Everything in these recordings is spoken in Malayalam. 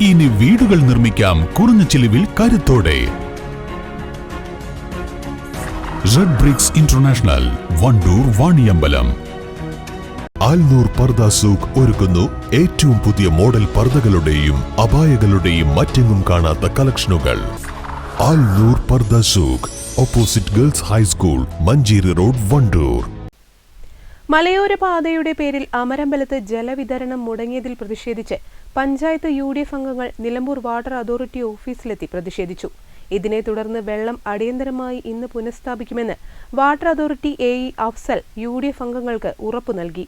ഇനി വീടുകൾ നിർമ്മിക്കാം കുറഞ്ഞ ചിലവിൽ കരുത്തോടെ. Red bricks international, Wandoor, Vaniyambalam. Alnoor പർദ സൂഖ് ഒരുക്കുന്നു ഏറ്റവും പുതിയ മോഡൽ പർദകളുടെയും അബായകളുടെയും മറ്റെങ്ങും കാണാത്ത കളക്ഷനുകൾ. ആൽനൂർ പർദ സൂഖ്, opposite girls high school, Manjeri road, Wandoor. മലയോര പാതയുടെ പേരിൽ അമരമ്പലത്ത് ജലവിതരണം മുടങ്ങിയതിൽ പ്രതിഷേധിച്ച് പഞ്ചായത്ത് UDF അംഗങ്ങൾ നിലമ്പൂർ വാട്ടർ അതോറിറ്റി ഓഫീസിലെത്തി പ്രതിഷേധിച്ചു. ഇതിനെ തുടർന്ന് വെള്ളം അടിയന്തരമായി ഇന്ന് പുനഃസ്ഥാപിക്കുമെന്ന് water authority AE Afsal UDF അംഗങ്ങൾക്ക് ഉറപ്പു നൽകി.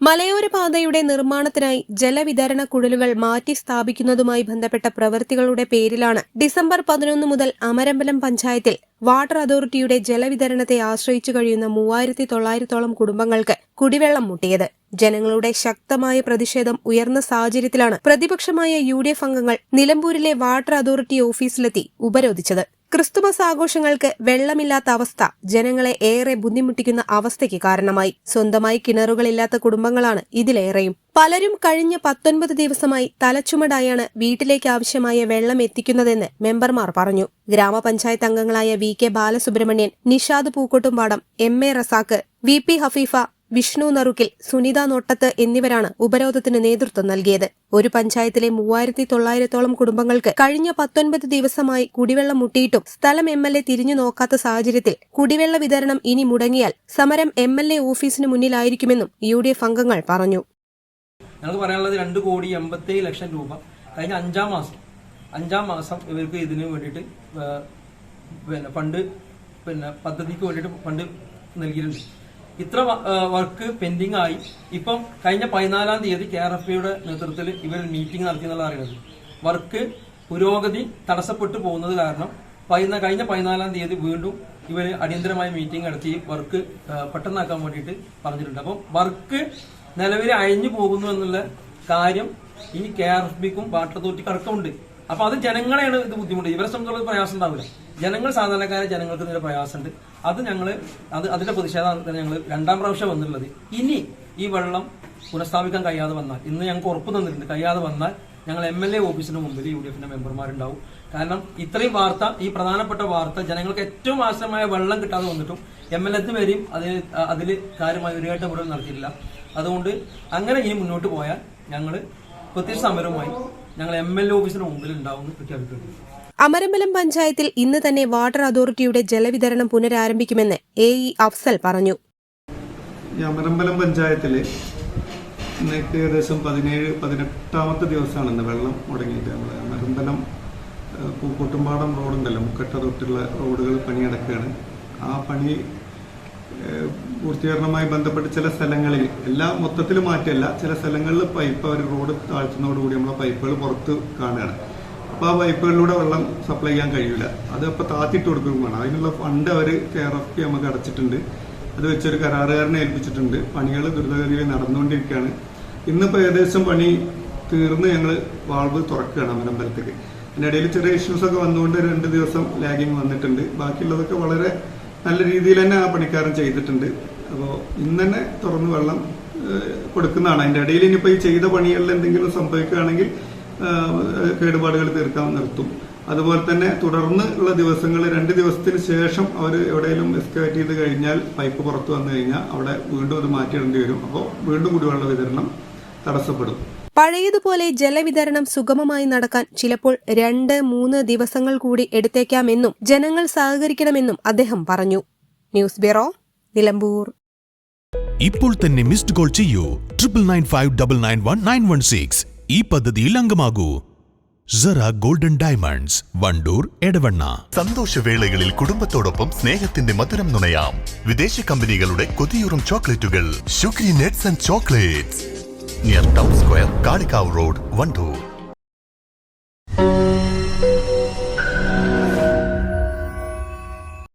മലയോര പാതയുടെ നിർമ്മാണത്തിനായി ജലവിതരണ കുഴലുകൾ മാറ്റി സ്ഥാപിക്കുന്നതുമായി ബന്ധപ്പെട്ട പ്രവൃത്തികളുടെ പേരിലാണ് ഡിസംബർ 11 മുതൽ അമരമ്പലം പഞ്ചായത്തിൽ വാട്ടർ അതോറിറ്റിയുടെ ജലവിതരണത്തെ ആശ്രയിച്ചു കഴിയുന്ന 3900ഓളം കുടുംബങ്ങൾക്ക് കുടിവെള്ളം മുട്ടിയത്. ജനങ്ങളുടെ ശക്തമായ പ്രതിഷേധം ഉയർന്ന സാഹചര്യത്തിലാണ് പ്രതിപക്ഷമായ UDF അംഗങ്ങൾ നിലമ്പൂരിലെ വാട്ടർ അതോറിറ്റി ഓഫീസിലെത്തി ഉപരോധിച്ചത്. ക്രിസ്തുമസ് ആഘോഷങ്ങൾക്ക് വെള്ളമില്ലാത്ത അവസ്ഥ ജനങ്ങളെ ഏറെ ബുദ്ധിമുട്ടിക്കുന്ന അവസ്ഥയ്ക്ക് കാരണമായി. സ്വന്തമായി കിണറുകളില്ലാത്ത കുടുംബങ്ങളാണ് ഇതിലേറെയും. പലരും കഴിഞ്ഞ 19 ദിവസമായി തലച്ചുമടായാണ് വീട്ടിലേക്ക് ആവശ്യമായ വെള്ളം എത്തിക്കുന്നതെന്ന് മെമ്പർമാർ പറഞ്ഞു. ഗ്രാമപഞ്ചായത്ത് അംഗങ്ങളായ VK Balasubramanian, Nishad Pookkottumpadam, MA Razak, VP Hafeefa, Vishnu നറുക്കിൽ, Sunitha Nottath എന്നിവരാണ് ഉപരോധത്തിന് നേതൃത്വം നൽകിയത്. ഒരു പഞ്ചായത്തിലെ 3900ഓളം കുടുംബങ്ങൾക്ക് കഴിഞ്ഞ 19 ദിവസമായി കുടിവെള്ളം മുട്ടിയിട്ടും സ്ഥലം MLA തിരിഞ്ഞു നോക്കാത്ത സാഹചര്യത്തിൽ കുടിവെള്ള വിതരണം ഇനി മുടങ്ങിയാൽ സമരം MLA ഓഫീസിന് മുന്നിലായിരിക്കുമെന്നും UDF അംഗങ്ങൾ പറഞ്ഞു. ഞങ്ങൾക്ക് പറയാനുള്ളത് 2,87,00,000 രൂപ കഴിഞ്ഞ അഞ്ചാം മാസം ഇവർക്ക് ഇതിന് വേണ്ടിയിട്ട് ഫണ്ട് പദ്ധതിക്ക് വേണ്ടിയിട്ട് ഫണ്ട് നൽകിയിട്ടുണ്ട്. ഇത്ര വർക്ക് പെൻഡിംഗ് ആയി. ഇപ്പം കഴിഞ്ഞ 14-ാം തീയതി KRFയുടെ നേതൃത്വത്തിൽ ഇവർ മീറ്റിംഗ് നടത്തിയെന്നുള്ള അറിയുന്നത്. വർക്ക് പുരോഗതി തടസ്സപ്പെട്ടു പോകുന്നത് കാരണം കഴിഞ്ഞ 14-ാം തീയതി വീണ്ടും ഇവർ അടിയന്തരമായ മീറ്റിംഗ് നടത്തി വർക്ക് പെട്ടെന്നാക്കാൻ വേണ്ടിയിട്ട് പറഞ്ഞിട്ടുണ്ട്. അപ്പം വർക്ക് നിലവിൽ അയഞ്ഞു പോകുന്നു എന്നുള്ള കാര്യം ഈ KRFBക്കും വാട്ടർ അതോറിറ്റിക്കും അടക്കമുണ്ട്. അപ്പൊ അത് ജനങ്ങളെയാണ് ഇത് ബുദ്ധിമുട്ട്. ഇവരെ സംബന്ധിച്ചുള്ള പ്രയാസം ഉണ്ടാവില്ല. സാധാരണക്കാരെ ജനങ്ങൾക്ക് ഇതിന്റെ പ്രയാസമുണ്ട്. അതിന്റെ പ്രതിഷേധമാണ് ഞങ്ങൾ 2ാം പ്രാവശ്യം വന്നിട്ടുള്ളത്. ഇനി ഈ വെള്ളം പുനഃസ്ഥാപിക്കാൻ കഴിയാതെ വന്നാൽ, ഇന്ന് ഞങ്ങൾക്ക് ഉറപ്പ് തന്നിട്ടുണ്ട്, കഴിയാതെ വന്നാൽ ഞങ്ങൾ MLA ഓഫീസിന് മുമ്പിൽ UDFന്റെ മെമ്പർമാരുണ്ടാവും. കാരണം ഇത്രയും വാർത്ത, ഈ പ്രധാനപ്പെട്ട വാർത്ത ജനങ്ങൾക്ക് ഏറ്റവും ആവശ്യമായ വെള്ളം കിട്ടാതെ വന്നിട്ടും MLA വരെയും അതിൽ കാര്യമായ ഒരു ഇടപെടൽ നടത്തിയിട്ടില്ല. അതുകൊണ്ട് അങ്ങനെ ഇനി മുന്നോട്ട് പോയാൽ ഞങ്ങൾ പ്രത്യേക സമരവുമായി ഞങ്ങൾ MLA ഓഫീസിന് മുമ്പിൽ ഉണ്ടാവുമെന്ന് പ്രഖ്യാപിക്കുന്നു. അമരമ്പലം പഞ്ചായത്തിൽ ഇന്ന് തന്നെ വാട്ടർ അതോറിറ്റിയുടെ ജലവിതരണം പുനരാരംഭിക്കുമെന്ന് AE അഫ്സൽ പറഞ്ഞു. ഈ അമരമ്പലം പഞ്ചായത്തില് ഇന്നേക്ക് ഏകദേശം 18-ാമത്തെ ദിവസമാണ് ഇന്ന് വെള്ളം മുടങ്ങിയിട്ട്. അമരമ്പലം പൂക്കോട്ടുംപാടം റോഡുണ്ടല്ലോ, മുക്കട്ട തൊട്ടുള്ള റോഡുകൾ പണി നടക്കുകയാണ്. ആ പണി പൂർത്തീകരണവുമായി ബന്ധപ്പെട്ട് ചില സ്ഥലങ്ങളിൽ, എല്ലാം മൊത്തത്തിൽ മാറ്റിയല്ല, ചില സ്ഥലങ്ങളിൽ പൈപ്പ് അവർ റോഡ് താഴ്ത്തുന്നതോടുകൂടി നമ്മളെ പൈപ്പുകൾ പുറത്ത് കാണുകയാണ്. അപ്പോൾ ആ പൈപ്പുകളിലൂടെ വെള്ളം സപ്ലൈ ചെയ്യാൻ കഴിയില്ല. അത് അപ്പോൾ താത്തിട്ട് കൊടുക്കുകയും വേണം. അതിനുള്ള ഫണ്ട് അവർ KRFB നമുക്ക് അടച്ചിട്ടുണ്ട്. അത് വെച്ചൊരു കരാറുകാരനെ ഏൽപ്പിച്ചിട്ടുണ്ട്. പണികൾ ദ്രുതഗതിയിൽ നടന്നുകൊണ്ടിരിക്കുകയാണ്. ഇന്നിപ്പോൾ ഏകദേശം പണി തീർന്ന് ഞങ്ങൾ വാൾവ് തുറക്കുകയാണ് അമരമ്പലത്തേക്ക്. അതിൻ്റെ ഇടയിൽ ചെറിയ ഇഷ്യൂസൊക്കെ വന്നുകൊണ്ട് 2 ദിവസം ലാഗിങ് വന്നിട്ടുണ്ട്. ബാക്കിയുള്ളതൊക്കെ വളരെ നല്ല രീതിയിൽ തന്നെ ആ പണിക്കാരൻ ചെയ്തിട്ടുണ്ട്. അപ്പോൾ ഇന്ന് തന്നെ തുറന്ന് വെള്ളം കൊടുക്കുന്നതാണ്. അതിൻ്റെ ഇടയിൽ ഇനിയിപ്പോൾ ഈ ചെയ്ത പണികളിൽ എന്തെങ്കിലും സംഭവിക്കുകയാണെങ്കിൽ കേടുപാടുകൾ തീർക്കാൻ നിർത്തും. അതുപോലെ തന്നെ തുടർന്ന് ഉള്ള ദിവസങ്ങൾ 2 ദിവസത്തിന് ശേഷം അവർ എവിടെയെങ്കിലും എക്സ്കവേറ്റ് ചെയ്ത് കഴിഞ്ഞാൽ പൈപ്പ് പുറത്തു വന്നു കഴിഞ്ഞാൽ അവിടെ വീണ്ടും അത് മാറ്റിയിടേണ്ടി വരും. അപ്പോൾ വീണ്ടും കുടിവെള്ള വിതരണം തടസ്സപ്പെടും. പഴയതുപോലെ ജലവിതരണം സുഗമമായി നടക്കാൻ ചിലപ്പോൾ 2-3 ദിവസങ്ങൾ കൂടി എടുത്തേക്കാമെന്നും ജനങ്ങൾ സഹകരിക്കണമെന്നും അദ്ദേഹം പറഞ്ഞു. News bureau, Nilambur. ഇപ്പോൾ തന്നെ മിസ്ഡ് കോൾ ചെയ്യൂ 9959919116. ഈ പദ്ധതിയിൽ അംഗമാകൂ. Zara golden diamonds, Wandoor, Edavanna. സന്തോഷവേളകളിൽ കുടുംബത്തോടൊപ്പം സ്നേഹത്തിന്റെ മധുരം നുണയാം. വിദേശ കമ്പനികളുടെ കൊതിയൂറും ചോക്ലേറ്റുകൾ. Sugary nuts and chocolates, near town square, Kalikavu road, Wandoor.